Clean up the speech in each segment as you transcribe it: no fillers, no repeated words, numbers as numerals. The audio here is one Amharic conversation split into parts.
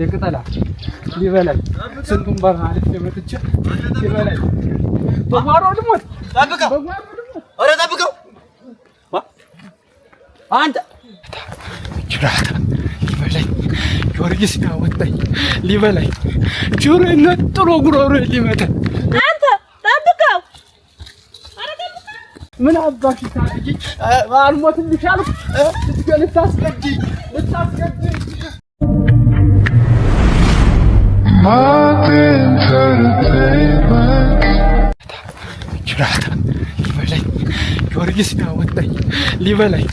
የቅጠላ ሊበላኝ ስንቱን በረሃ አልፌ መጥቼ ሊበላኝ በጓሮ ልሞት ጠብቀው። ኧረ ጠብቀው አንተ ጅራታ ሊበላኝ ጊዮርጊስ ያወጣኝ ሊበላኝ ጆሮዬን ነጥሎ ጉሮሮዬን ሊመታኝ አንተ ጠብቀው። ኧረ ጠብቀው። ምን አባሽ ታርጊ አልሞትልሽ አልኩ ልታስገድኝ ጅራታ ሊበላኝ ጊዮርጊስ ያወጣኝ ሊበላኝ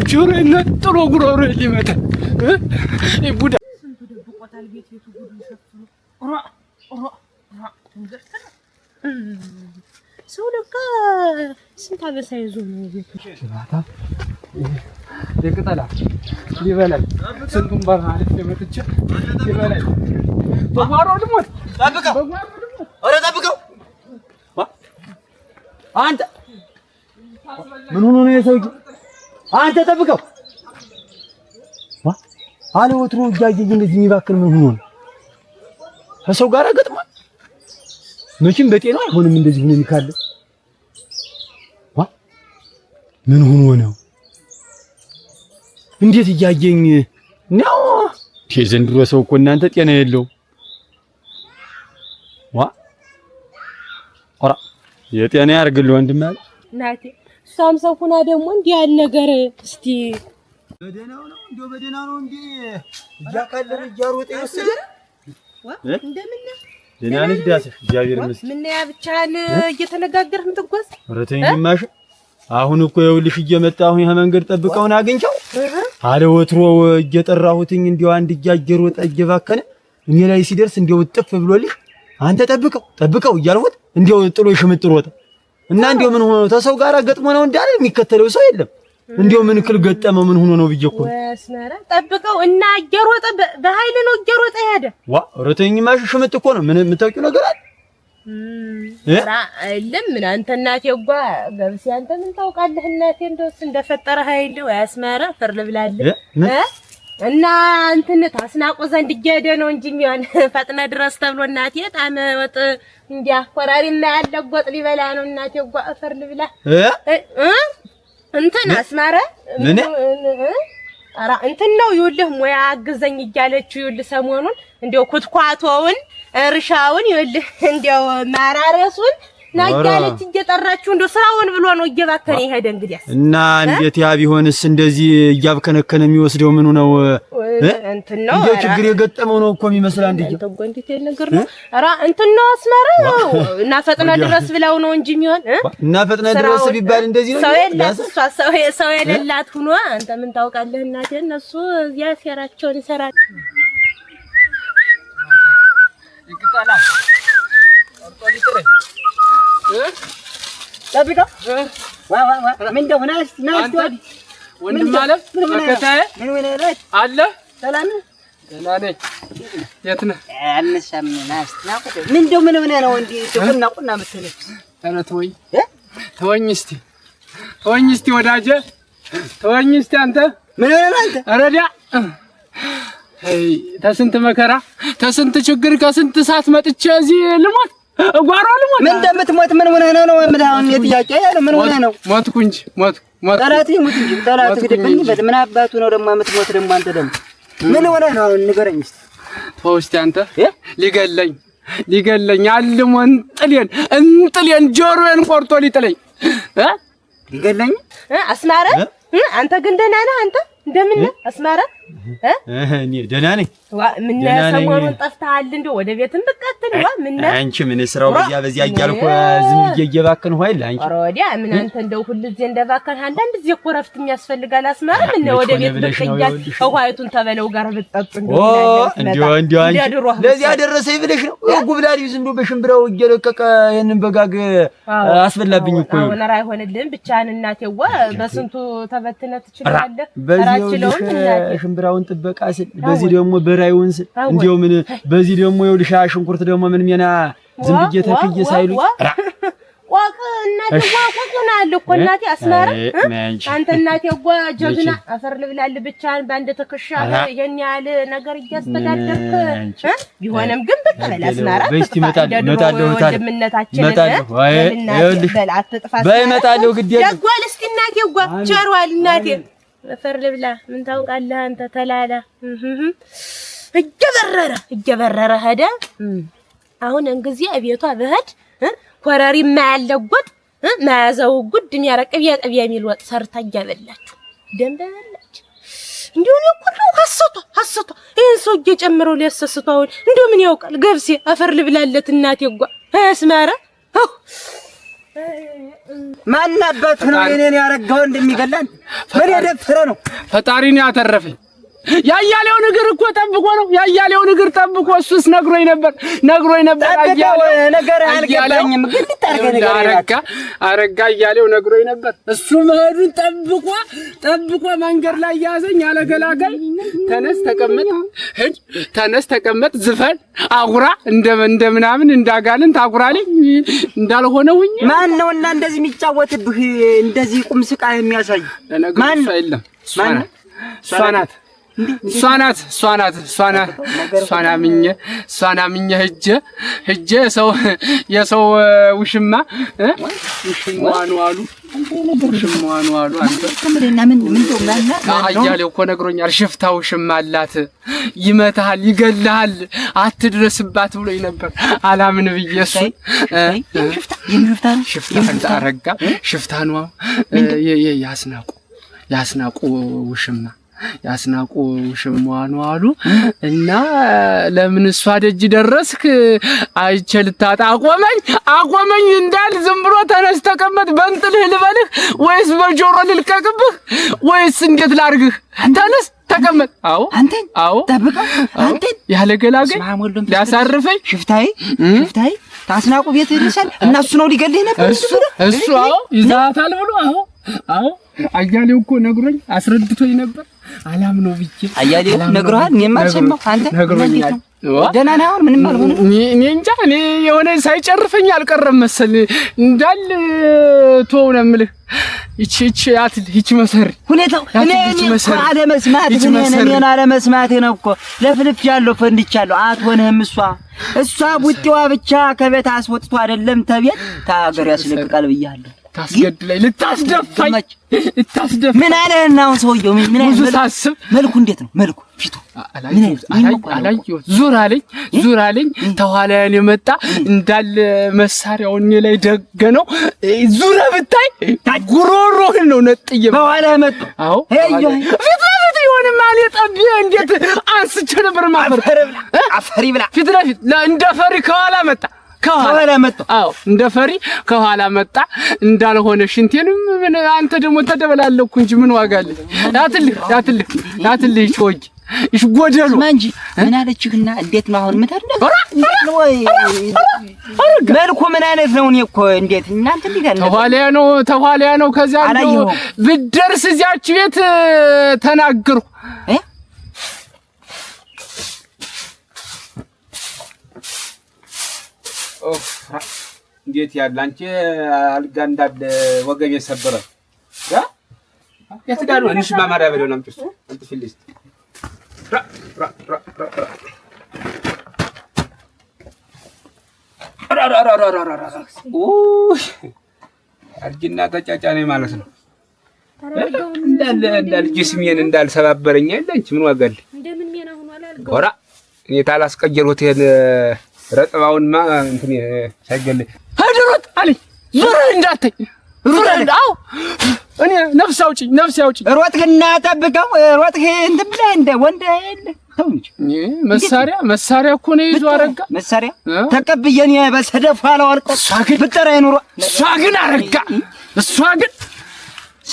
ጆሮዬን ነጥሎ ጉሮሮዬን ሊመታኝ ቡዳ ስንቱ ደብቆታል ቤት ቤቱ ጉዱ ሸፍኖ ሰው ለካ ስንት አበሳ ይዞ ነው ቤቱ ጅራታ የቅጠላ ሊበላኝ ስንቱን በረሃ አልፌ መጥቼ ሊበላኝ በጓሮ ልሞት ጠብቀው። ኧረ ጠብቀው አንተ ምን ሆኖ ነው የሰውዬው? አንተ ጠብቀው አለ ወትሮ እያየኝ እንደዚህ የሚባክን ምን ሆኖ ነው? ከሰው ጋር ገጥሟል። መቼም በጤናው አይሆንም እንደዚህ ሆኖ የሚካለ ምን ሆኖ ነው? እንዴት እያየኝ ነው? የዘንድሮ ሰው እኮ እናንተ ጤና የለውም። ኦራ የጤና ያርግልህ ወንድም አለ ናቴ እሷም ሰው ሁና ደግሞ እንዲህ ያለ ነገር እስቲ በደህናው ነው እንደው በደህና ነው እንዴ? እያካለለ እያሮጠ ይወሰደ እንደምን ደህና ነሽ ዳስሽ? እግዚአብሔር ይመስገን። ምን ያ ብቻህን እየተነጋገርህ የምትጓዝ? ኧረ ተይ ግማሽ አሁን እኮ ይኸውልሽ እየመጣሁ የመንገድ ጠብቀውን አግኝቼው አለ ወትሮ እየጠራሁትኝ እንደው አንድ እያጀሮጠ እየባከነ እኔ ላይ ሲደርስ እንደው ጥፍ ብሎልሽ አንተ ጠብቀው እያልሁት እንደው ጥሎ ሽምጥ ሮጠ እና እንደው ምን ሆኖ ነው? ተሰው ጋር ገጥሞ ነው እንዳለ የሚከተለው ሰው የለም። እንደው ምን ክል ገጠመው ምን ሆኖ ነው ብዬ እኮ ወስነረ ጠብቀው እና እየሮጠ በኃይል ነው እየሮጠ ሄደ። ኧረ ተይኝ ማሽ ሽምጥ እኮ ነው። ምን የምታውቂው ነገር አለ? ራ አይደለም ምን አንተ እናቴ ጓ ገብስ አንተ ምን ታውቃለህ? እናቴ እንደውስ እንደፈጠረ ኃይል ያስመረ ፈርል ብላለህ እና እንትን ታስናቆ ዘንድ እየሄደ ነው እንጂ የሚሆን ፈጥነ ድረስ ተብሎ እናቴ ጣም ወጥ እንዲያኮራሪና ያለጎጥ ሊበላ ነው እናቴ ጓ ፈርል ብላ እንትን አስማረ ምን ኧረ እንትን ነው ይኸውልህ ሙያ አግዘኝ እያለችው ይኸውልህ ሰሞኑን እንደው ኩትኳቶውን እርሻውን ይኸውልህ እንደው ማራረሱን ናያለች እየጠራችሁ እንደው ስራውን ብሎ ነው እየባከነ ይሄደ። እንግዲህ እና እንዴት ያ ቢሆንስ እንደዚህ እያብከነከነ የሚወስደው ምኑ ነው? እንትን ነው እንዴ ችግር የገጠመው ነው እኮ የሚመስል አንድ እንዴ ተጎንዲት ነገር ነው። ኧረ እንትን ነው አስመረ እና ፈጥነ ድረስ ብለው ነው እንጂ የሚሆን እና ፈጥነ ድረስ ቢባል እንደዚህ ነው። ሰው የላት እሷ ሰው የሌላት ሆኖ አንተ ምን ታውቃለህ? እናቴ እነሱ እዚያ ሴራቸውን ይሰራል። ይቅጠላ ጠብቀው ምን እንደሆነ ናስቲ ወንድም ማለት በከታዬ ምን ሆነ አለ ሰላም ደህና ነኝ። የት ነህ? አልነሳም። ናስቲ ናቁት ምን እንደው ምን ሆነ ነው እንዴ? ቁና የምትለው ኧረ ተወኝ እስቲ ወዳጄ ተወኝ እስቲ አንተ ምን ሆነ አንተ? ረዳ ተስንት መከራ ተስንት ችግር ከስንት ሰዓት መጥቼ እዚህ ልሞት ጓሮ ልሞት ምን እንደምትሞት ምን ሆነ ነው የምልህ? የጥያቄ ያለ ምን ሆነ ነው? ሞትኩ እንጂ ሞት ጠላት ይሙት እንጂ ጠላት ግድብኝ ምን አባቱ ነው ደግሞ የምትሞት ደግሞ አንተ ደግሞ ምን ሆነ ነው? አሁን ንገረኝ እስቲ። ተው እስቲ አንተ ሊገለኝ አልሞ እንጥሌን ጆሮዬን ቆርጦ ሊጥለኝ ሊገለኝ አስማረ አንተ ግን ደህና ነህ አንተ? እንደምን ነህ አስማረ? እኔ ደህና ነኝ። ምን ሰሞኑን ጠፍተሃል እንደው ወደ ቤትም ብትቀጥል ምን አንቺ ምን ስራው በዚያ እያልኩ ዝም እየባከንሁ አይደል አንቺ? ኧረ ወዲያ ምን አንተ እንደው ሁልጊዜ እንደባከን አንዳንድ ጊዜ እኮ እረፍት የሚያስፈልጋል አስማረ። ምን ወደ ቤት ብትቀያል ውሃይቱን ተበለው ጋር ብትጠጡ እንደው አንቺ ለዚያ ደረሰኝ ብለሽ ነው ጉብላሊው ዝም ብሎ በሽምብራው እየለቀቀ ይሄንን በጋግ አስበላብኝ እኮ አሁን ራ አይሆንልህም ብቻህን እናቴዋ በስንቱ ተበትነ ትችላለህ። ሽምብራውን ጥበቃ ስል በዚህ ደግሞ በራዩን ስል እንደው ምን በዚህ ደግሞ ይኸውልሽ ሽንኩርት ደግሞ ምን ሚና ዝም ብዬ ተክዬ ሳይሉኝ ቆቅ እናቴ ቆቅ ሆናል እኮ እናቴ አስማራ አንተ እናቴ ጀግና አፈር ልብላል ብቻህን በአንድ ተከሻ የኛ ያለ ነገር እያስተዳደርክ ቢሆንም ግን በቀበል አስማራ በስቲ መጣለሁ ወንድምነታችን በመጣለሁ ግዴ ደጓል እስቲ እናቴ ቸሯል እናቴ አፈር ልብላ ምን ታውቃለህ አንተ ተላላ እየበረረ ሄደ አሁን እንግዜ አቤቷ በህድ ኮረሪማ ያለጎጥ ማያዘው ጉድ የሚያረቅብ ያቀብ የሚል ወጥ ሰርታ እያበላችሁ ደንበላች እንዲሁ ነው ሁሉ ሐሰቷ ይሄን ሰው እየጨመረው ሊያሰስቷው እንዴ ምን ያውቃል ገብሴ አፈር ልብላለት እናቴ አስማራ ማናበት ነው የኔን ያረጋው እንደሚገላን ምን ያደፈረ ነው ፈጣሪን ያተረፈኝ ያያሌው ነገር እኮ ጠብቆ ነው ያያሌው ነገር ጠብቆ እሱስ ነግሮኝ ነበር አያሌው ነገር አልገባኝም ግን ልታርገ ነገር አረጋ አያሌው ነግሮኝ ነበር እሱ መሄዱን ጠብቆ መንገድ ላይ ያዘኝ ያለገላጋይ ተነስ ተቀመጥ ዝፈን አጉራ እንደምናምን እንዳጋልን ታጉራልኝ እንዳልሆነውኝ ማን ነውና እንደዚህ የሚጫወትብህ እንደዚህ ቁም ስቃይ የሚያሳይ ማን ነው የለም ሷናምኝ ሄጄ የሰው ውሽማ አሉ አንተ ምን ተውላና አያሌው እኮ ነግሮኛል ሽፍታ ውሽማ አላት ይመታል ይገላል አትድረስባት ብሎኝ ነበር አላምን ብዬ እሱ ሽፍታ አረጋ ሽፍታ ነው ያስናቁ ውሽማ ያስናቁ ሽማኑ አሉ እና ለምን እሷ ደጅ ደረስክ አይቼ ልታጣ አቆመኝ እንዳል ዝም ብሎ ተነስ ተቀመጥ በእንጥልህ ልበልህ ወይስ በጆሮ ልልቀቅብህ ወይስ እንዴት ላርግህ ተነስ ተቀመጥ አዎ ጠብቀው አንተን ያለ ገላገኝ ሊያሳርፈኝ ሽፍታይ ታስናቁ ቤት ይልሻል እና እሱ ነው ሊገልህ ነበር እሱ አዎ ይዛታል ብሎ አዎ አያሌው እኮ ነግሮኝ አስረድቶኝ ነበር አላምነው ብዬ አያሌው ነግሮሃል እኔማ አልሰማሁ አንተ ነግሮኛል ደህና ነህ አሁን ምንም አልሆነም እኔ እንጃ እኔ የሆነ ሳይጨርፈኝ አልቀረም መሰል እንዳል ተው ነው የምልህ ይቺ መሰሪ ሁኔታው እኔ አለመስማቴ ነው እኮ ለፍልፍ ያለው ፈንድቻለሁ አትሆነህም እሷ ቡጤዋ ብቻ ከቤት አስወጥቶ አይደለም ተቤት ታገር ያስለቅቃል ብያለሁ ታስገድለኝ ልታስደፋኝ ምን አለህና አሁን ሰውየው ምን ብዙ ሳስብ መልኩ እንዴት ነው መልኩ ፊቱ አላየሁ ዙር አለኝ ተኋላዬን የመጣ እንዳል መሳሪያውን እኔ ላይ ደገነው ዙረ ብታይ ጉሮሮህን ነው ነጥዬ በኋላ መጣ አዎ ፊት ይሆን ማለት ጠብ እንዴት አንስቼ ነበር አፈሪ ብላ ፊት ለፊት እንደ ፈሪ ከኋላ መጣ አዎ እንደ ፈሪ ከኋላ መጣ እንዳልሆነ ሽንቴንም አንተ ደግሞ ተደበላለኩ እንጂ ምን ዋጋ አለ ያትልህ ጮጅ እሺ ጎደሉ ማንጂ ምን አለችህና እንዴት ነው አሁን ምታርደ እንዴት ነው መልኩ ምን አይነት ነው እኔ እኮ እንዴት እናንተ እንዴት ተኋላያ ነው ከዛ ብደርስ እዚያች ቤት ተናገርኩ እንዴት ያለ አንቺ አልጋ እንዳለ ወገብ የሰበረ የትዳሩ እንሽ ማማሪያ በለው አምጥስ ፊልስት አርጅና ተጫጫኔ ማለት ነው እንዳል ጅስሜን እንዳልሰባበረኝ አንቺ ምን ዋጋል እንደምን ሜና ሆኖ አላልገው ወራ እኔ ታላስቀየሩት ረጥባውንማ እንትን ሳይገል ሀድሮት አለኝ ዙር እንዳትይ ዙር እንዳው እኔ ነፍስ አውጪኝ ሮጥህና ጠብቀው ሮጥህ እንትን ብለህ እንደ ወንድ ተው እንጂ መሳሪያ እኮ ነው ይዞ አረጋ መሳሪያ ተቀብየኝ በሰደፍ አላወልቀው ብጠራይ ኑሮ እሷ ግን አረጋ እሷ ግን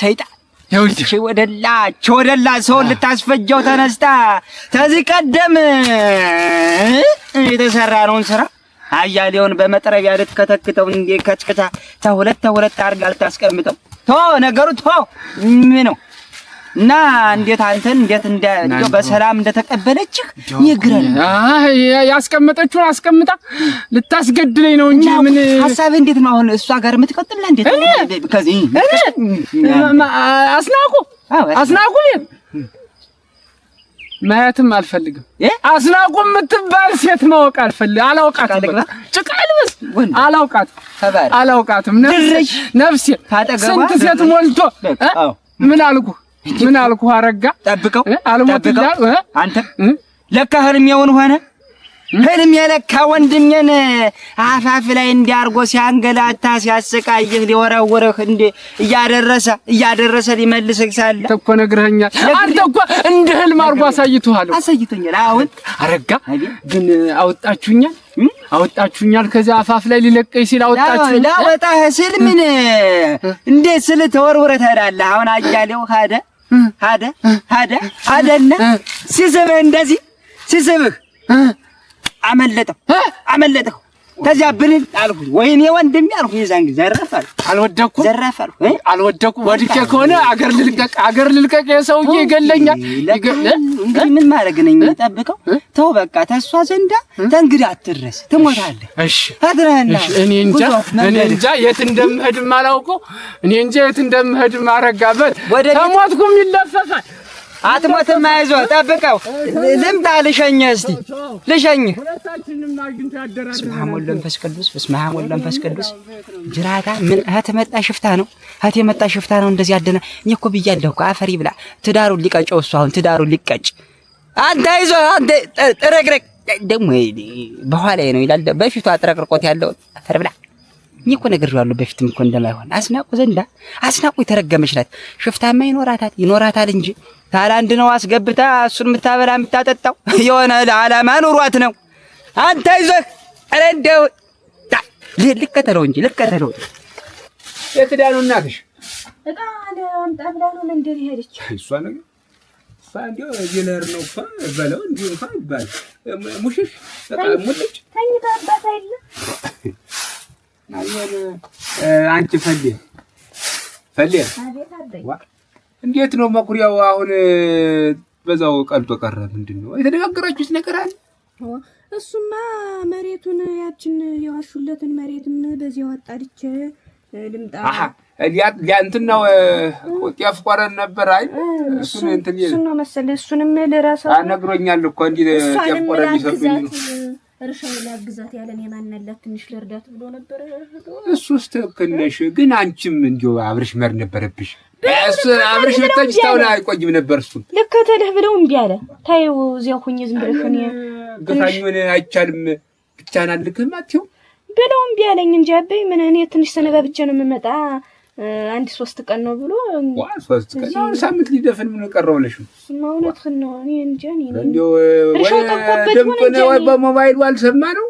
ሰይጣን ወደላ ሰው ልታስፈጀው ተነስታ ተዚህ ቀደም የተሰራነውን ስራ አያሌውን በመጥረቢያ ልትከተክተው እንዴ ከጭቅታ ተሁለት አርጋ ልታስቀምጠው ነገሩ ምን ነው እና እንዴት አንተን እንዴት በሰላም እንደተቀበለችህ ይግረን። ያስቀመጠችውን አስቀምጣ ልታስገድለኝ ነው እንጂ ምን ሐሳብህ እንዴት ነው አሁን እሷ ጋር የምትቀጥልና እንዴት ከዚህ አስናቁ ማየትም አልፈልግም። አስናቁ የምትባል ሴት ማወቅ አላውቃትም። ጭቃልብስ አላውቃትም። ነፍሴ ስንት ሴት ሞልቶ ምን አልኩ አረጋ ጠብቀው አልሞትላል። አንተ ለካ ህልሜውን ሆነ ህልም የለካ ወንድሜን አፋፍ ላይ እንዲያርጎ ሲያንገላታ ሲያሰቃይህ ሊወረውርህ እንደ እያደረሰ ሊመልስህ ሳለ እኮ ነግረኸኛል። አንተ እኮ እንደ ህልም አርጎ አሳይቶኛል። አሁን አረጋ ግን አወጣችሁኛል። ከዚያ አፋፍ ላይ ሊለቀኝ ሲል አወጣችሁኝ። ላወጣህ ስል ምን እንዴት ስል ተወርውረህ ትሄዳለህ? አሁን አያሌው ሀደና ሲስብህ እንደዚህ ሲስብህ አመለጠው ከዚያ ብልን አልኩኝ። ወይኔ ወንድሜ አልኩኝ። የዛን ጊዜ አልወደኩም። ወድቄ ከሆነ አገር ልልቀቅ የሰውዬ ይገለኛል። እንግዲህ ምን ማድረግ ነኝ? ጠብቀው ተው በቃ ተሷ ዘንዳ ተንግዳ አትድረስ ትሞታለህ። እሺ እኔ እንጃ የት እንደምሄድም አላውቀው። አረጋበት ተሞትኩም ይለፈፋል። አትሞትም። አይዞህ ጠብቀው ልምጣ ልሸኝህ። እስቲ ልሸኝህ። በስመ አብ ወወልድ ወመንፈስ ቅዱስ ጅራታ ምን እህት ሽፍታ ነው እንደዚህ ያደና። እኔ እኮ ብያለሁ እኮ አፈሪ ብላ ትዳሩን ሊቀጨው እሱ አሁን ትዳሩን ሊቀጭ። አንተ አይዞህ አንተ ጥረግረግ ደግሞ በኋላዬ ነው ይላል። በፊቱ አጥረቅርቆት ያለው አፈር ብላ። እኔ እኮ ነግሬዋለሁ በፊትም እኮ እንደማይሆን። አስናቁ የተረገመች ናት። ሽፍታማ ይኖራታል እንጂ ታላንድ ነው አስገብታ እሱን የምታበላ የምታጠጣው የሆነ ለዓላማ ኑሯት ነው። አንተ አይዞህ ኧረ እንደው ልከተለው የትዳኑ እናትሽ አምጣብላኑ መንደር ሄደች። እሷ እንደው የለር ነው በለው እንዴ ይባል ሙሽሽ ሙልጭ ተኝታባት አይደል? አንቺ ፈልየ እንዴት ነው መኩሪያው? አሁን በዛው ቀልጦ ቀረ። ምንድነው የተነጋገራችሁት ነገር አለ? እሱማ መሬቱን ያችን የዋሹለትን መሬትም በዚህ ወጣድቼ ልምጣ እንትን ነው ጤፍ ቆረን ነበር አይደል? እሱን ነው መሰለህ። እሱንም ልረሳው ነግሮኛል እኮ እንዴ ጤፍ ቆረን ይሰጡኝ ነው እርሻው ላግዛት ያለን የማንነላት ትንሽ ልርዳት ብሎ ነበር። እሱስ ትክክል ነሽ፣ ግን አንቺም እንዲያው አብረሽ መር ነበረብሽ። አብረሽ ብትሄጂ ታውና አይቆይም ነበር። እሱን ልከተልህ ብለው እምቢ አለ። ታየው እዚያው ሁኜ ዝም ብለሽ እኔ ግፋኙን አይቻልም ብቻና ልክም አትይው ብለው እምቢ አለኝ እንጂ አበይ ምን እኔ ትንሽ ሰነባብቼ ነው የምመጣ 1-3 ቀን ነው ብሎ 3 ቀን ነው ሳምንት ሊደፍን ምን ቀረውልሽ? ማውነት ነው እኔ እንጂ እንዴው ደምጦነ ወይ በሞባይሉ አልሰማ ነው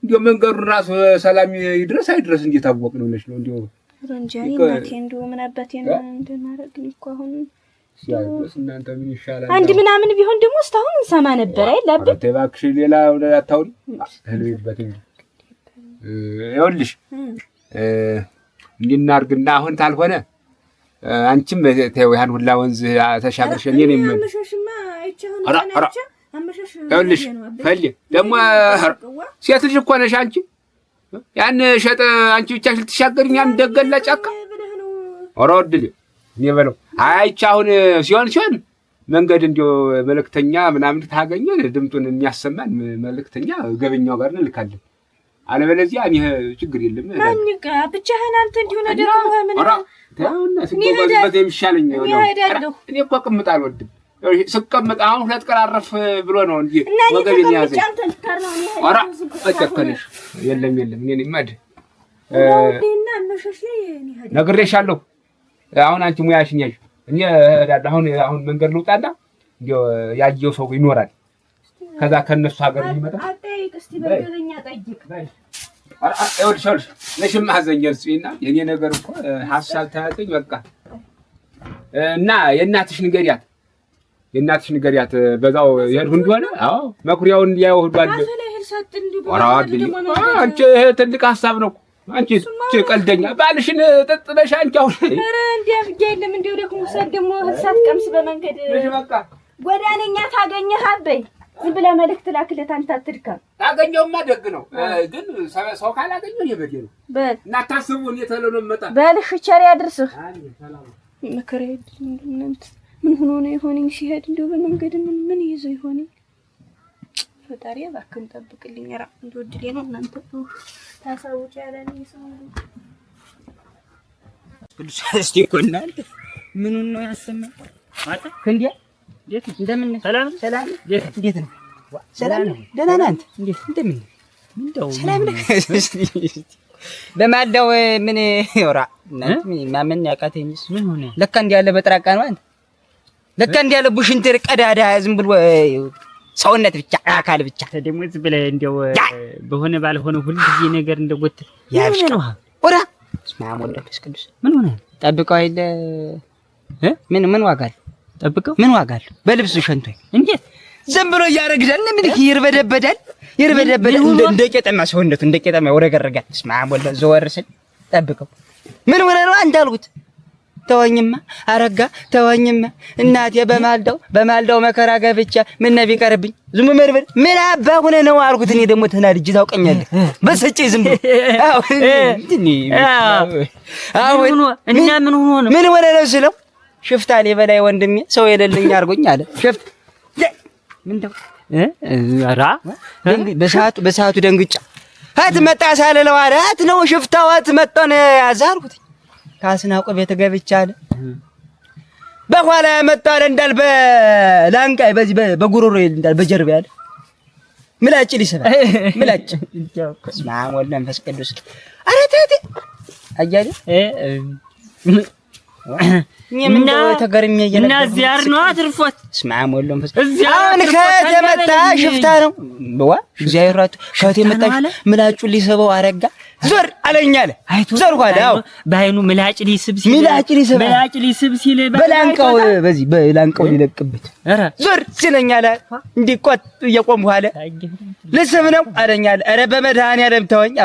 እንዴው መንገሩን ራሱ ሰላም ይድረስ አይድረስ እንዴት አወቅ ነው ለሽ ነው እንዴው ረንጃሪ ማቴ እንዴው ምን አባቴ ነው እንደማረግ እኮ አሁን ሲያደርስ እናንተ ምን ይሻላል? አንድ ምናምን ቢሆን ደግሞ እስካሁን እንሰማ ነበር አይደል? አብ ተባክሽ ሌላ አታውሪ ህልቤት እንጂ ይኸውልሽ እንድናርግና አሁን ታልሆነ አንቺም ተይው ያን ሁላ ወንዝ ተሻግርሽ እኔ ነኝ አመሻሽማ አይቻሁን አናቻ አመሻሽ ይኸውልሽ ፈልይ ደግሞ ሴት ልጅ እኮ ነሽ አንቺ ያን ሸጠ አንቺ ብቻሽ ልትሻገሪኝ ያን ደገላ ጫካ ወራውድል እኔ በለው አይቻሁን ሲሆን መንገድ እንዲው መልእክተኛ ምናምን ታገኘ ድምጡን የሚያሰማን መልእክተኛ ገበኛው ጋር እንልካለን። አለበለዚያ እኔ ችግር የለም። ማንቃ ብቻህን አንተ እንዲሁ ነው ደግሞ ምን ታውና ሲጎበዝበት የሚሻለኝ ነው። እኔ እኮ ቅምጥ አልወድም። ስቀምጥ አሁን 2 ቀን አረፍ ብሎ ነው እንጂ ወገቤን ያዘኝ። ኧረ አጨከነሽ የለም እኔ ማድ እና መሸሽ ላይ ነግሬሻለሁ። አሁን አንቺ ሙያሽኝ ያዥ እኔ አሁን መንገድ ልውጣና እንዴው ያየው ሰው ይኖራል። ከዛ ከነሱ ሀገር ይመጣ አጠይቅ እስቲ በገለኛ ጠይቅ ይኸውልሽ ለሽም አዘኘርስና የኔ ነገር እኮ ሐሳብ ታያቀኝ በቃ እና የእናትሽ ንገሪያት በዛው ይሄድ እንደሆነ አዎ መኩሪያውን ያው ሁሉ አለ አንቺ ይሄ ትልቅ ሐሳብ ነው አንቺ ቀልደኛ ባልሽን ጠጥበሽ አንቺ አሁን ኧረ እንዲያ ብቻ የለም እንደው ደግሞ ሰድ ደግሞ ሳትቀምስ በመንገድ እሺ በቃ ጎዳነኛ ታገኘህ አበይ ዝም ብለህ መልእክት ላክለት አንተ አትድከም ታገኘውማ ደግ ነው ግን ሰው ካላገኘው ይበዴ ነው በል እና ታስቡ እኔ ተለው ነው መጣ በልሽ ቸር ያድርስህ መከራ ምን ሆኖ ነው የሆነኝ ሲሄድ እንደው በመንገድ ምን ይዞ ይሆነ ፈጣሪ እባክህን ጠብቅልኝ ራ እንደወድሌ ነው እናንተ ታሳውቂ ያለኝ ሰው ቅዱስ እስቲ እኮ እናንተ ምኑን ነው ያሰማኝ ማታ ክንዲያ እንዴት እንደምን ሰላም እንዴት ነው ሰላም ደህና ነህ አንተ እንዴት እንደምን እንደው ሰላም ነህ በማልዳው ምን ይወራ እናንተ ማመን ያቃተኝስ ምን ሆነ ለካ እንዲህ ያለ በጥራቃ ነው አንተ ለካ እንዲህ ያለ ቡሽንትር ቀዳዳ ዝም ብሎ ሰውነት ብቻ አካል ብቻ ደግሞ ዝም ብለህ እንደው በሆነ ባልሆነ ሁሉ ጊዜ ነገር እንደጎት ያብሽ ነው ኦራ ስማም ወልደስ ቅዱስ ምን ሆነ ጠብቀው አይደ ምን ዋጋል ጠብቀው ምን ዋጋል በልብሱ ሸንቶይ እንዴት ዝም ብሎ ያረግዳል ምን ይርበደበዳል እንደ ቄጠማ ሰውነቱ እንደ ቄጠማ ወረገረጋል ስማም ወልደ ዘወርስል ጠብቀው ምን ሆነ ነው አንተ አልኩት ተወኝማ አረጋ ተወኝማ እናቴ በማልዳው መከራ ገብቻ ምን ነቢ ቀርብኝ ዝም መርበል ምን አባ ሆነ ነው አልኩት እኔ ደግሞ ተናድጄ ታውቀኛለህ በሰጪ ዝም ብሎ አሁን እና ምን ሆነ ነው ስለው ሽፍታ በላይ ወንድሜ ሰው የሌለኝ አርጎኝ አለ ሽፍት ምንድነው ኧረ በሰዓቱ ደንግጫ አትመጣ ሳለለው አራት ነው ሽፍታው አትመጣን ያዛርኩት ካስናቆ ቤት ገብቻለ በኋላ መጣለ እንዳል በላንቃይ በዚህ በጉሮሮ እንዳል በጀርባ ያለ ምላጭ ሊሰባ ምላጭ ስማም ወልደ መንፈስ ቅዱስ አረተቴ አያለ እና ተገርሜ እየነበር እና ዚያር ነው አትርፎት ስማም ወልደ መንፈስ አሁን ከተመጣ ሽፍታ ነው በዋ እግዚአብሔር ራቱ ከተመጣ ምላጩ ሊሰበው አረጋ ዞር አለኛለ ዞር ኋላው ባይኑ ምላጭ ሊስብ ሲል በላንቃው በዚህ በላንቃው ሊለቅበት አረ ዞር ሲለኛለ እንዲቆጥ እየቆም ኋላ ልስብ ነው አለኛለ አረ በመድኃኒዓለም ተወኝ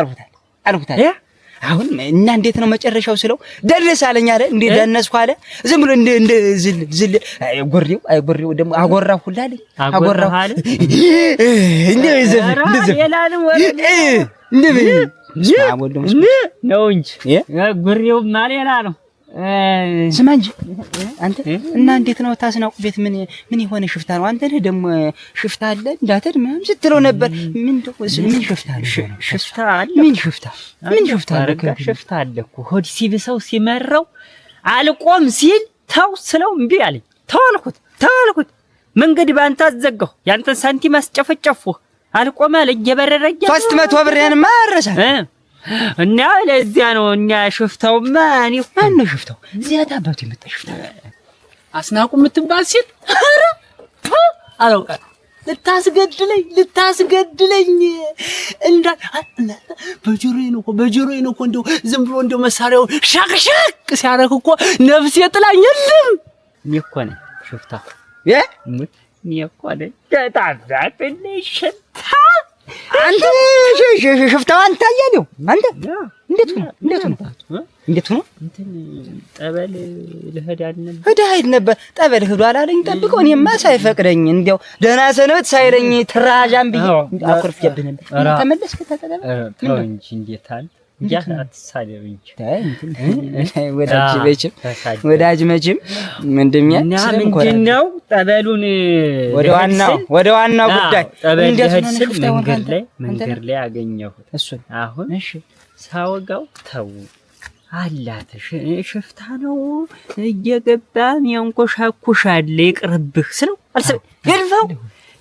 አልኩታል አሁን እና እንዴት ነው መጨረሻው ስለው ደረስ አለኝ አለ እንዴ ደነስኩ አለ ዝም ብሎ እንደ ዝል ጎሪው ደግሞ አጎራሁ ሁላልኝ አጎራሁ አለ እንዴ ዘፈን እንዴ ነው እንጂ ጎሪው ማሌላ ነው ስማ እንጂ አንተ እና እንዴት ነው ታስናቁ ቤት ምን የሆነ ሽፍታ ነው አንተ ነህ ደግሞ ሽፍታ አለ እንዳትል ምንም ስትለው ነበር ምን ሽፍታ አለ ሽፍታ አለ እኮ ሆድ ሲብሰው ሲመረው አልቆም ሲል ተው ስለው እምቢ አለኝ ተዋልኩት መንገድ ባንተ አዘጋሁ ያንተን ሳንቲም አስጨፈጨፉ አልቆም አለ እየበረረኛ 300 ብርህን ማረሳ እና ለዚያ ነው እኛ ሽፍታውማ እኔ ማነው ሽፍታው እዚያ ታባቱ የመጣ ሽፍታ አስናቁ የምትባል ሲል አላውቃት ልታስገድለኝ እንዳ በጆሮዬ ነው እኮ እንደው ዝም ብሎ እንደው መሳሪያው ሻክሻክ ሲያረክ እኮ ነፍሴ ጥላኝ የለም እኔ እኮ ነኝ ሽፍታ እኔ እኮ ነኝ ታዛብልኝ ሽፍታ አንተ ሽፍታው አንተ አያሌው አንተ እንዴት ሆነ እንትን ጠበል ልሄድ ነበር ጠበል ሄዶ አላለኝ ጠብቀው እኔማ ሳይፈቅደኝ እንዴው ደህና ሰነበት ሳይለኝ ትራጃም ብዬ አኩርፍየብህ ነበር ተመለስክ ተጠበል ተው እንጂ እንዴት አለ ያሳደብ እንጂ ወዳጅ መቼም ምንድነው ምንድነው ጠበሉን ወደ ዋናው ጉዳይ እንዴት ነው መንገድ ላይ አገኘሁት እሱን አሁን እሺ ሳወጋው ተው አላተ ሽፍታ ነው እየገባም ያንኮሻኩሻል ይቅርብህ ስለው አልሰብ ይልፈው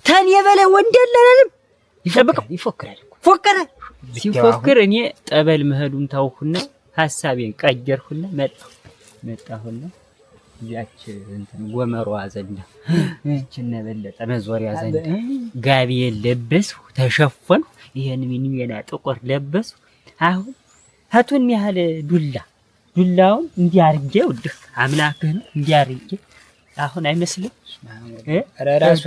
ተን የበለ ወንደለለም ይፎክራል ሲፎክር እኔ ጠበል መሄዱን ታውኩና ሐሳቤን ቀየርኩና መጣሁና ያች እንትን ጎመሯ ዘንዳ እቺን በለጠ መዞሪያ ዘንዳ ጋቢ ለበስኩ ተሸፈንኩ ይሄን ሚኒሜና ጥቁር ለበስኩ አሁን ሀቱን ያህል ዱላውን እንዲያርጌው ድክ አምላክህን እንዲያርጌ አሁን አይመስልም ራሱ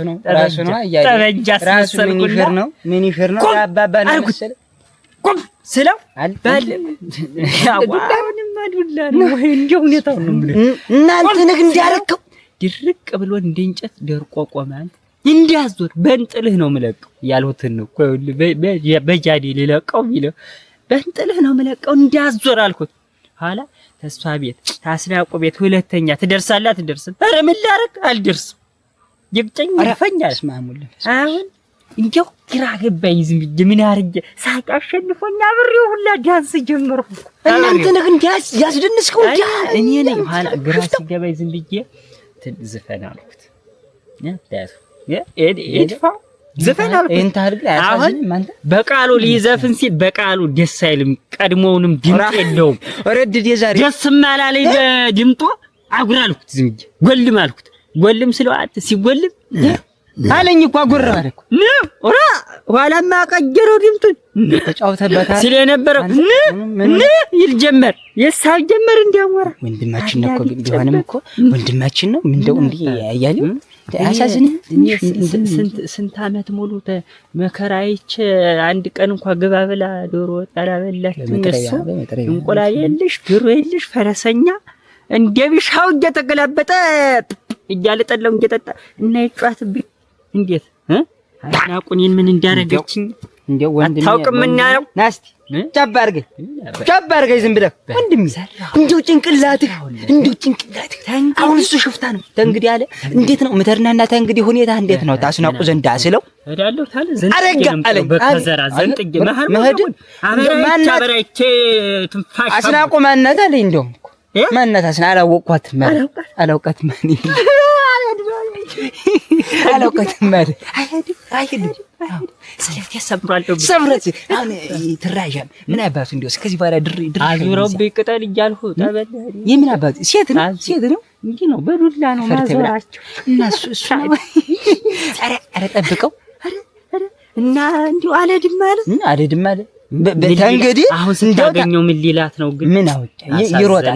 ነው ምን ይፈር ነው አባባ ነው መሰለ ቁም ስለው አልባል ያዋንም አዱላ ነው ወይ እንደው ሁኔታው ነው ማለት እናንተ ነህ እንዲያረከው ድርቅ ብሎ እንደ እንጨት ደርቆ ቆማል። እንዲያዞር በእንጥልህ ነው የምለቀው ያልሁትን ነው እኮ በጃዲ ሊለቀው ቢለው በእንጥልህ ነው የምለቀው እንዲያዞር አልኩት። ኋላ ተስፋ ቤት ታስናቁ ቤት ሁለተኛ ትደርሳለህ አትደርስም? ኧረ ምን ላደርግ አልደርስም። ይብጨኝ ይፈኛል ማሙል አሁን እንዴው ግራ ገባኝ። ዝም ብዬ ምን አርጀ ሳቅ አሸንፎኝ አብሬው ሁላ ዳንስ ጀመርኩ። እናንተ ነህ እንዲያስ ያስደንስከው እንዴ? እኔ ነኝ ኋላ ግራ ሲገባኝ ዝም ብዬ ዘፈን አልኩት። ነዳስ ኤድፋ ዘፈን አልኩት። እንታ አድርግ አያሳዝንም አንተ በቃሉ ሊዘፍን ሲል በቃሉ ደስ አይልም። ቀድሞውንም ድምጽ የለውም። ረድድ የዛሬ ደስም አላለኝ በድምጡ አጉራልኩት። ዝም ብዬ ጎልም አልኩት። ጎልም ስለው ሲጎልም አለኝ እኮ አጎራ አለኩ ኦራ ኋላማ ቀጀረው ድምጡን ተጫውተበታል ሲል የነበረው ይል ጀመር የሳብ ጀመር እንዲያወራ ወንድማችን እኮ ቢሆንም እኮ ወንድማችን ነው። ምንድነው እንዴ ያያለው አያሳዝንም? ስንት አመት ሙሉ መከራይቼ አንድ ቀን እንኳን ግባ ብላ ዶሮ ጠላበላት እሱ እንቁላል የለሽ ግሩ የለሽ ፈረሰኛ እንደቢሻው እየተገላበጠ እያለጠለው እየጠጣ እና ይጫወትብኝ እንዴት አናቁኝን ምን እንዳረገችኝ እንደው ወንድሜ ታውቅምና ነው ናስቲ ጨብ አድርገኝ ዝም ብለህ ወንድሜ እንደው ጭንቅላትህ አሁን እሱ ሽፍታ ነው ተንግዲህ አለ። እንዴት ነው ምተርናና ተንግዲህ ሁኔታ እንዴት ነው? ታስናቁ ዘንዳ ስለው እዳለሁ ታለ ዘንጥ ነው በከዘራ ዘንጥ መህድ አበራይቼ ትንፋሽ አስናቁ ማናት አለኝ። እንደው ማናት አስና አላወቅኳትም ማን አላውቃትም ማለት አይሄድም ስለዚህ ያሰብራለሁ ሰብረት አሁን ትራጃም ምን አባቱ እንደው እስከዚህ ባላ ድር አዙረው በቅጠል እያልሁ ተበለ የምን አባቱ ሴት ነው እንጂ ነው በዱላ ነው ማዘራቸው እና እሱ አረ ጠብቀው እና እንዲው አለድም ማለት በተንገዲ አሁን ስታገኘው ምን ሊላት ነው? ግን ምን አወጣ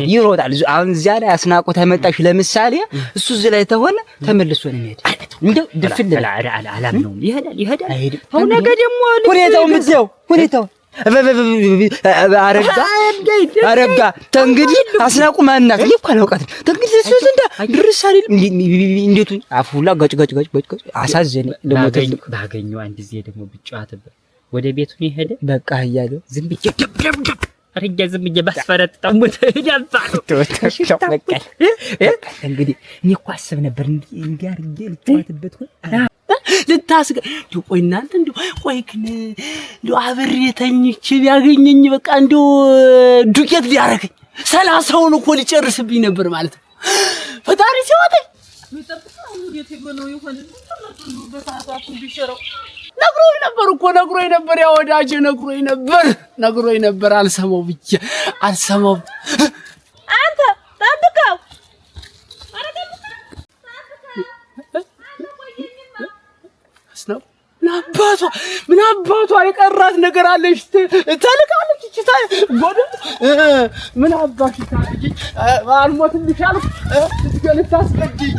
ይሮጣል። አሁን እዚያ ላይ አስናቆ ተመጣሽ ለምሳሌ እሱ እዚህ ላይ ተሆነ ተመልሶ ነው የሚሄድ። እንደው ድፍል አላም ነው ይሄዳል። አሁን ነገ ደግሞ ሁኔታው አረጋ ተንግዲህ አስናቁ ማናት እኮ አላውቃትም። ተንግዲህ እሱ ዘንዳ ድርስ አይደል እንዴቱ አፉላ ጋጭ አሳዘነ። ለሞተልኝ ባገኘው አንድ ጊዜ ደግሞ ብጫዋትበት ወደ ቤቱ ይሄደ በቃ እያለው ዝም ብዬ ደብደብ አርጃ ዝም ብዬ ባስፈረጥጣው ሞተ ይዳባ በቃ እንግዲህ እኔ እኮ አስብ ነበር እንዲያርጌ ልትዋትበት ልታስገ ቆይ እናንተ እንደው ቆይ ግን እንደው አብሬ ተኝቼ ቢያገኘኝ በቃ እንደው ዱቄት ሊያረገኝ 30ውን እኮ ሊጨርስብኝ ነበር ማለት ነው። ፈጣሪ ሲወጣኝ ምጠብቀው የትግበለው ይሆን በታታቱ ቢሸረው ነግሮኝ ነበር ያ ወዳጄ ነግሮኝ ነበር አልሰማው ብዬ አልሰማው። አንተ ጠብቀው አስናው ምን አባቷ የቀራት ነገር አለሽ? ተልካለች እቺ ጎድም ምን አባሽ ታርጂ አልሞትልሽ አልኩ ልታስገድኝ